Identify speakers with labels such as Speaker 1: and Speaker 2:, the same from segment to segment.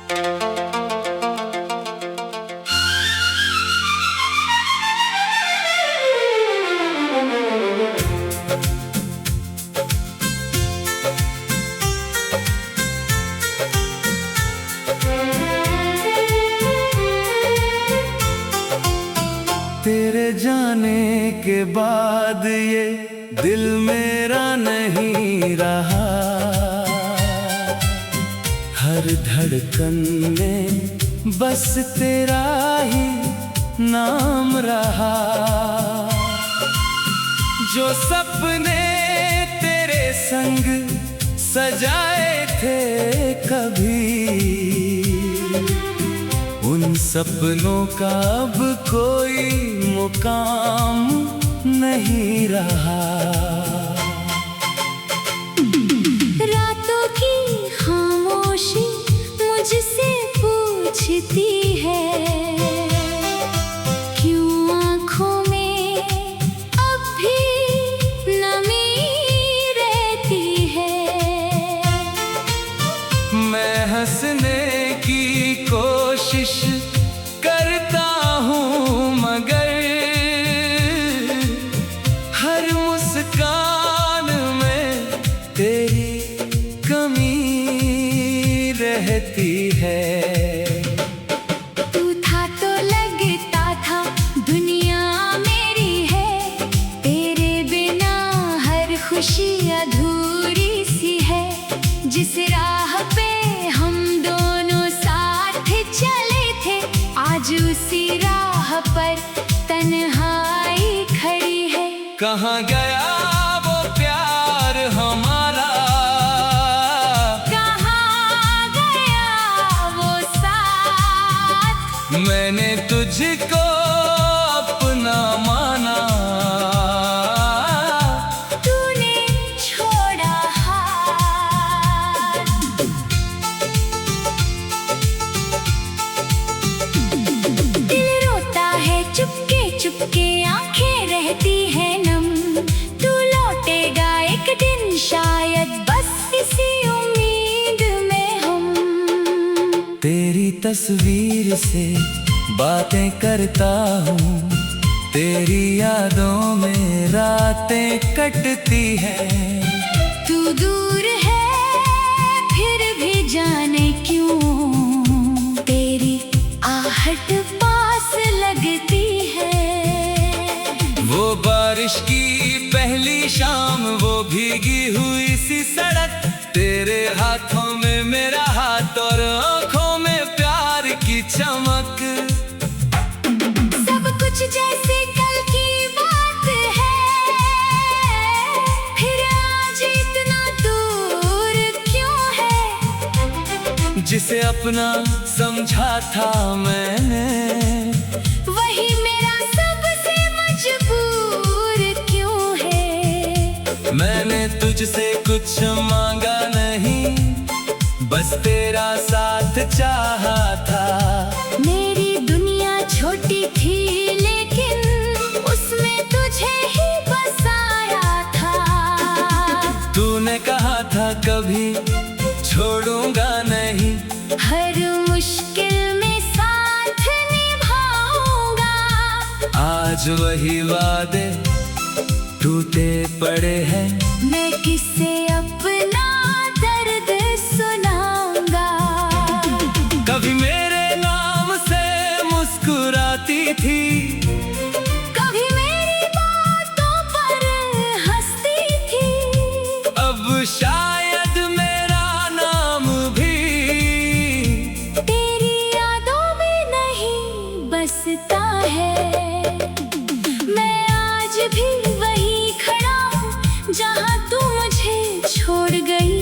Speaker 1: तेरे जाने के बाद ये दिल मेरा नहीं रहा, हर धड़कन में बस तेरा ही नाम रहा। जो सपने तेरे संग सजाए थे कभी, उन सपनों का अब कोई मुकाम नहीं रहा।
Speaker 2: रातों की खामोशी मुझसे पूछती है, क्यों आँखों में अब भी नमी रहती है।
Speaker 1: मैं हंसने की कोशिश करता हूँ मगर हर मुस्कान में तेरी कमी रहती है।
Speaker 2: तू था तो लगता था दुनिया मेरी है, तेरे बिना हर खुशी अधूरी सी है। जिस राह पे हम दोनों साथ चले थे, आज उसी राह पर तन्हाई खड़ी है।
Speaker 1: कहाँ गया वो प्यार हमारा,
Speaker 2: कहाँ गया वो साथ।
Speaker 1: मैंने तुझको अपना माना,
Speaker 2: तूने छोड़ा हाथ। दिल रोता है चुपके चुपके, आंखें रहती है नम। तू लौटेगा एक दिन शायद, बस इसी उम्मीद में हम।
Speaker 1: तेरी तस्वीर से बातें करता हूँ, तेरी यादों में रातें कटती हैं।
Speaker 2: तू दूर है फिर भी जाने क्यों, तेरी आहट पास लगती है।
Speaker 1: वो बारिश की पहली शाम, वो भीगी हुई सी सड़क, तेरे हाथों में मेरा हाथ और आँखों में प्यार की चमक।
Speaker 2: सब कुछ जैसे कल की बात है, फिर आज इतना दूर क्यों है।
Speaker 1: जिसे अपना समझा था मैंने,
Speaker 2: वही मेरा सबसे मजबूर क्यों है।
Speaker 1: मैंने तुझसे कुछ मांगा नहीं, बस तेरा साथ चाहा था।
Speaker 2: मेरी दुनिया छोटी थी लेकिन उसमें तुझे ही बसाया था।
Speaker 1: तूने कहा था कभी छोड़ूंगा नहीं,
Speaker 2: हर मुश्किल में साथ निभाऊंगा।
Speaker 1: आज वही वादे टूटे पड़े हैं।
Speaker 2: मैं किससे अपना दर्द सुनाऊंगा।
Speaker 1: कभी मेरे नाम से मुस्कुराती थी,
Speaker 2: कभी मेरी बातों पर हंसती थी।
Speaker 1: अब शायद मेरा नाम भी
Speaker 2: तेरी यादों में नहीं बसता है। मैं आज भी वही खड़ा हूँ जहाँ तू मुझे छोड़ गई।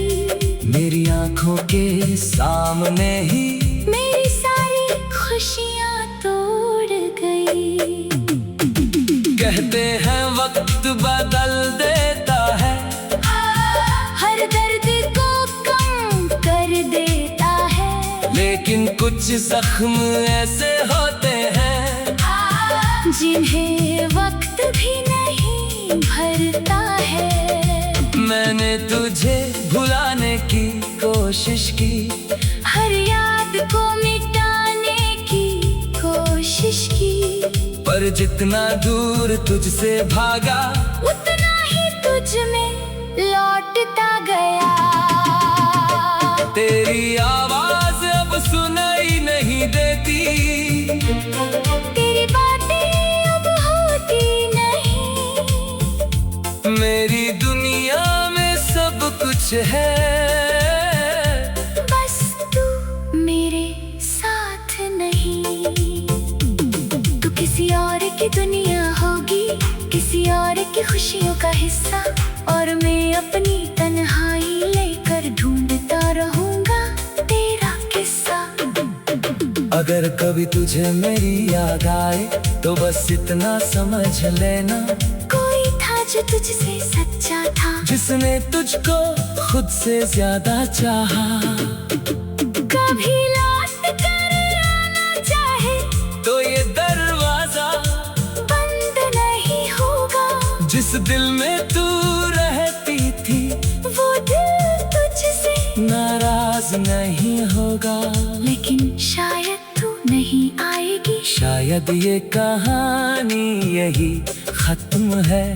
Speaker 1: मेरी आंखों के सामने ही
Speaker 2: मेरी सारी खुशियाँ तोड़ गई।
Speaker 1: कहते हैं वक्त बदल देता है,
Speaker 2: हर दर्द को कम कर देता है।
Speaker 1: लेकिन कुछ जख्म ऐसे होते हैं
Speaker 2: जिन्हें वक्त भी नहीं भरता है।
Speaker 1: मैंने तुझे भुलाने की कोशिश की,
Speaker 2: हर याद को मिटाने की कोशिश की,
Speaker 1: पर जितना दूर तुझसे भागा
Speaker 2: उतना ही तुझ में लौटता गया।
Speaker 1: तेरी आवाज अब सुनाई नहीं देती,
Speaker 2: तेरी बातें अब होती नहीं,
Speaker 1: मेरी दुनिया में सब कुछ है,
Speaker 2: बस तू मेरे साथ नहीं। तू किसी और की दुनिया होगी, किसी और की खुशियों का हिस्सा, और मैं अपनी तन्हाई लेकर ढूंढता रहूंगा तेरा किस्सा।
Speaker 1: अगर कभी तुझे मेरी याद आए तो बस इतना समझ लेना,
Speaker 2: कोई था जो तुझसे सच्चा था,
Speaker 1: जिसने तुझको खुद से ज्यादा चाहा।
Speaker 2: कभी लौट कर आना चाहे
Speaker 1: तो ये दरवाजा
Speaker 2: बंद नहीं होगा,
Speaker 1: जिस दिल में तू रहती थी
Speaker 2: वो दिल तुझसे
Speaker 1: नाराज नहीं होगा।
Speaker 2: लेकिन शायद तू नहीं आएगी,
Speaker 1: शायद ये कहानी यही खत्म है,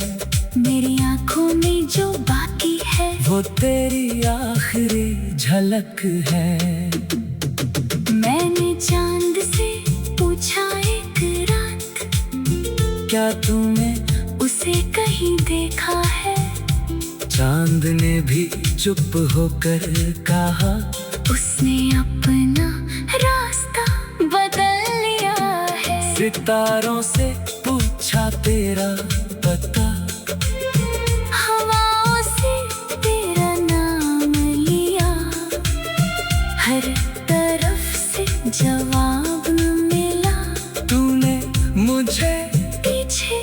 Speaker 2: मेरी आंखों में जो बाकी है
Speaker 1: वो तेरी आखिरी झलक है।
Speaker 2: मैंने चांद से पूछा एक रात,
Speaker 1: क्या तूने
Speaker 2: उसे कहीं देखा है?
Speaker 1: चांद ने भी चुप होकर कहा,
Speaker 2: उसने अपना रास्ता बदल लिया है।
Speaker 1: सितारों से पूछा तेरा पता,
Speaker 2: हवाओं से तेरा नाम लिया, हर तरफ से जवाब मिला,
Speaker 1: तूने मुझे
Speaker 2: पीछे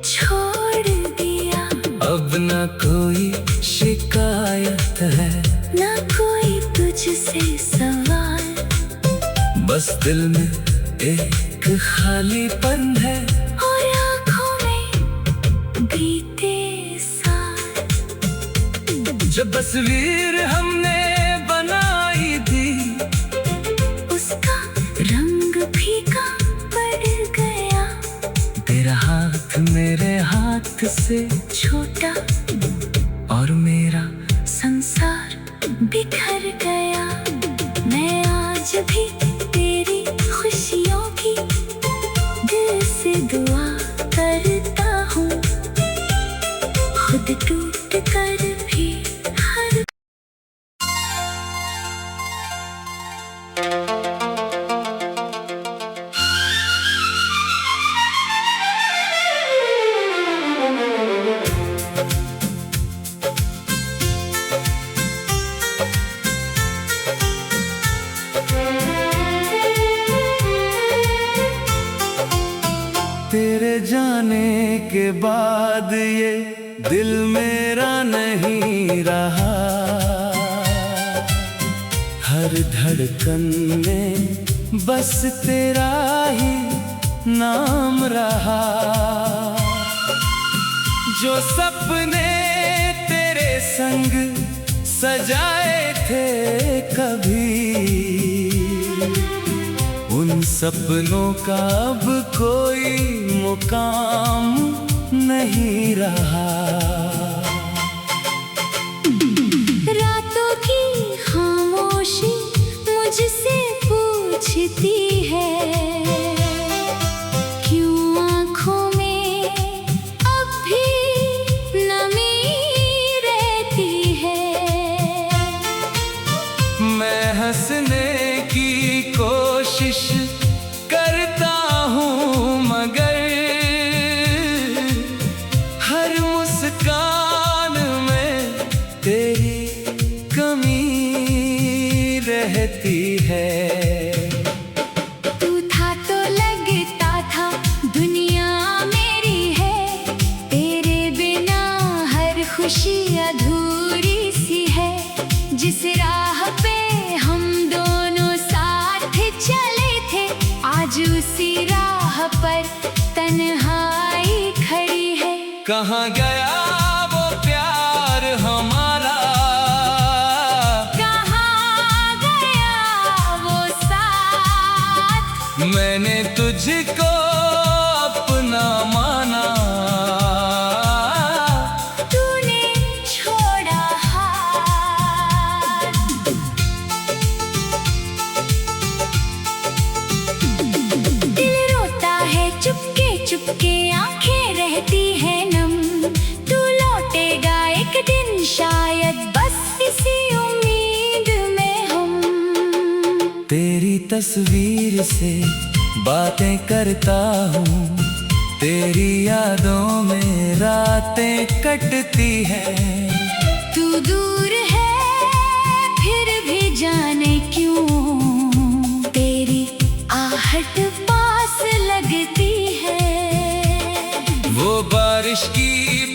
Speaker 2: छोड़ दिया।
Speaker 1: अब न कोई शिकायत है,
Speaker 2: ना कोई तुझसे सवाल,
Speaker 1: बस दिल में एक खालीपन है,
Speaker 2: और आँखों में बीते साल।
Speaker 1: जो तस्वीर हमने बनाई थी
Speaker 2: उसका रंग फीका पड़ गया,
Speaker 1: तेरा हाथ मेरे हाथ से
Speaker 2: छोटा
Speaker 1: और मेरा
Speaker 2: संसार बिखर गया। मैं आज भी तेरी खुशियों की दिल से दुआ करता हूँ, खुद टूट कर भी हर
Speaker 1: तेरे जाने के बाद ये दिल मेरा नहीं रहा, हर धड़कन में बस तेरा ही नाम रहा। जो सपने तेरे संग सजाए थे कभी, उन सपनों का अब कोई मुकाम नहीं रहा।
Speaker 2: रातों की खामोशी मुझसे पूछती है, क्यों आँखों में अब भी नमी रहती है।
Speaker 1: मैं हंसने की कोशिश करता हूँ मगर हर मुस्कान में तेरी कमी रहती है।
Speaker 2: तू था तो लगता था दुनिया मेरी है, तेरे बिना हर खुशी अधूरी सी है। जिस राह पे हम दोनों साथ चले थे, आज उसी राह पर तन्हाई खड़ी है।
Speaker 1: कहाँ गया वो प्यार हमारा,
Speaker 2: कहाँ गया वो
Speaker 1: मैंने तुझको अपना माना,
Speaker 2: तूने छोड़ा हाथ। दिल रोता है चुपके चुपके, आंखें रहती है नम। तू लौटेगा एक दिन शायद, बस इसी उम्मीद में हम।
Speaker 1: तेरी तस्वीर से बातें करता हूँ, तेरी यादों में रातें कटती है।
Speaker 2: तू दूर है फिर भी जाने क्यों, तेरी आहट पास लगती है।
Speaker 1: वो बारिश की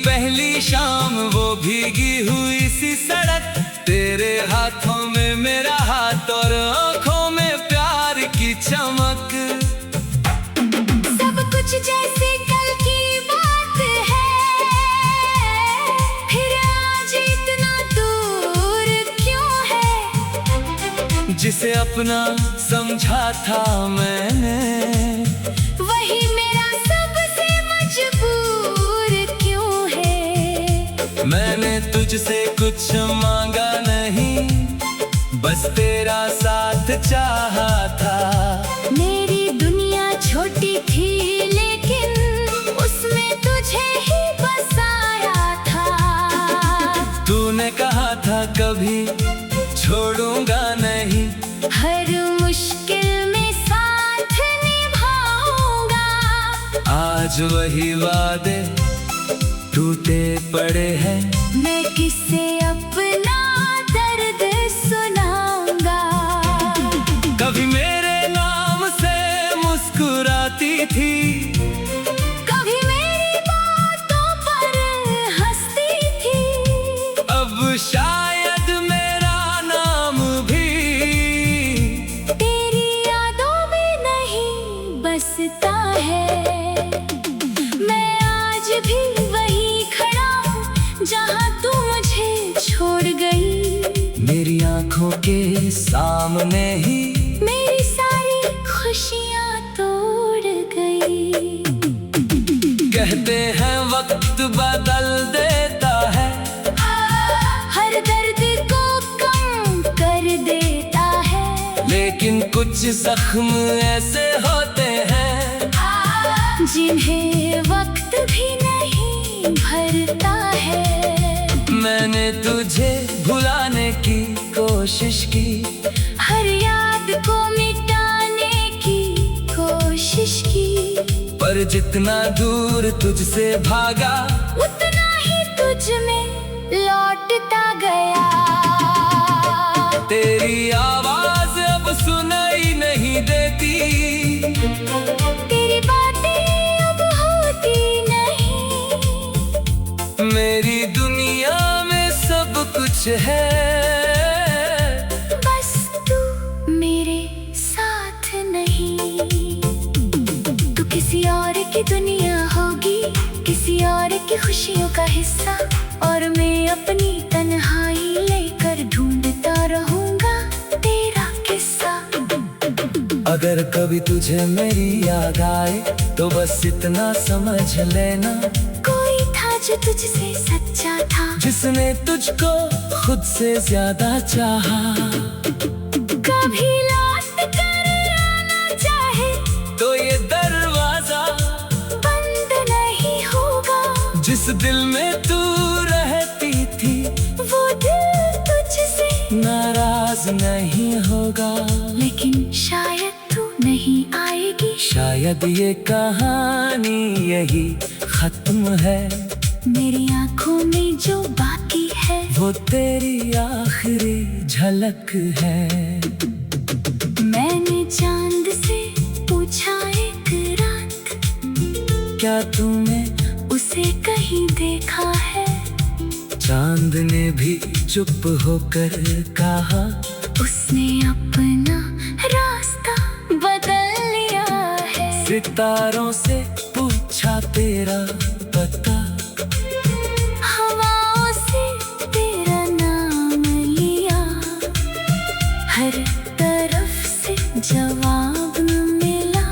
Speaker 1: पहली शाम, वो भीगी हुई सी सड़क, तेरे हाथों में मेरा हाथ और आंखों में प्यार की चमक।
Speaker 2: सब कुछ जैसे कल की बात है, फिर आज इतना दूर क्यों है।
Speaker 1: जिसे अपना समझा था मैंने,
Speaker 2: वही मेरा सबसे मजबूर क्यों है।
Speaker 1: मैंने तुझसे कुछ मांगा नहीं, बस तेरा साथ चाहा था।
Speaker 2: मेरी दुनिया छोटी थी लेकिन उसमें तुझे ही बसाया था।
Speaker 1: तूने कहा था कभी छोड़ूंगा नहीं,
Speaker 2: हर मुश्किल में साथ निभाऊंगा।
Speaker 1: आज वही वादे टूटे पड़े हैं।
Speaker 2: मैं किससे अपना दर्द सुनाऊंगा।
Speaker 1: कभी मेरे नाम से मुस्कुराती थी,
Speaker 2: कभी मेरी बातों पर हंसती थी।
Speaker 1: अब शायद मेरा नाम भी
Speaker 2: तेरी यादों में नहीं बसता है। मैं आज भी वही खड़ा हूँ जहाँ तू मुझे छोड़ गई।
Speaker 1: मेरी आंखों के सामने ही
Speaker 2: मेरी सारी खुशियाँ तोड़ गई।
Speaker 1: कहते हैं वक्त बदल देता है,
Speaker 2: हर दर्द को कम कर देता है।
Speaker 1: लेकिन कुछ जख्म ऐसे होते हैं
Speaker 2: जिन्हें वक्त भी नहीं भरता है।
Speaker 1: मैंने तुझे भुलाने की कोशिश की,
Speaker 2: हर याद को मिटाने की कोशिश की।
Speaker 1: पर जितना दूर तुझसे भागा,
Speaker 2: उतना ही तुझ में लौटता गया।
Speaker 1: तेरी आवाज अब सुनाई नहीं देती,
Speaker 2: तेरी बातें अब होती नहीं।
Speaker 1: मेरी दुनिया में सब कुछ है,
Speaker 2: बस तू मेरे साथ नहीं। तू किसी और की दुनिया होगी, किसी और की खुशियों का हिस्सा, और मैं अपनी तन्हाई लेकर ढूंढता रहूंगा तेरा किस्सा।
Speaker 1: अगर कभी तुझे मेरी याद आए तो बस इतना समझ लेना,
Speaker 2: कोई था जो तुझसे सच्चा था,
Speaker 1: जिसने तुझको खुद से ज्यादा चाहा।
Speaker 2: कभी लौट कर आना चाहे
Speaker 1: तो ये दरवाजा
Speaker 2: बंद नहीं होगा।
Speaker 1: जिस दिल में तू रहती थी,
Speaker 2: वो दिल तुझसे
Speaker 1: नाराज नहीं होगा।
Speaker 2: लेकिन शायद तू नहीं आएगी।
Speaker 1: शायद ये कहानी यही खत्म है,
Speaker 2: मेरी आंखों में जो बाकी है
Speaker 1: वो तेरी आखिरी झलक है।
Speaker 2: मैंने चांद से पूछा एक रात,
Speaker 1: क्या तूने
Speaker 2: उसे कहीं देखा है।
Speaker 1: चांद ने भी चुप होकर कहा,
Speaker 2: उसने अपना रास्ता बदल लिया है।
Speaker 1: सितारों से पूछा तेरा पता,
Speaker 2: हवाओं से तेरा नाम लिया। हर तरफ से जवाब मिला,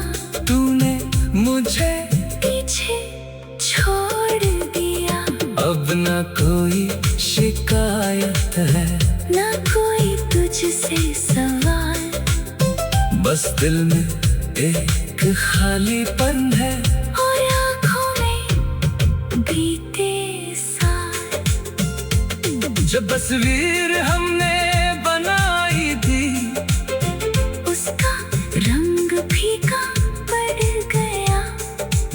Speaker 2: ना कोई तुझसे सवाल,
Speaker 1: बस दिल में एक खालीपन है
Speaker 2: और आँखों में बीते साल।
Speaker 1: जो तस्वीर हमने बनाई थी
Speaker 2: उसका रंग फीका पड़ गया,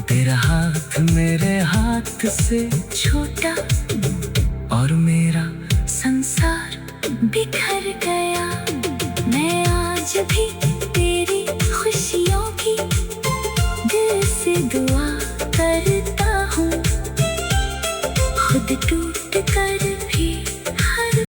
Speaker 1: तेरा हाथ मेरे हाथ से
Speaker 2: छोटा
Speaker 1: और मेरा
Speaker 2: संसार बिखर गया। मैं आज भी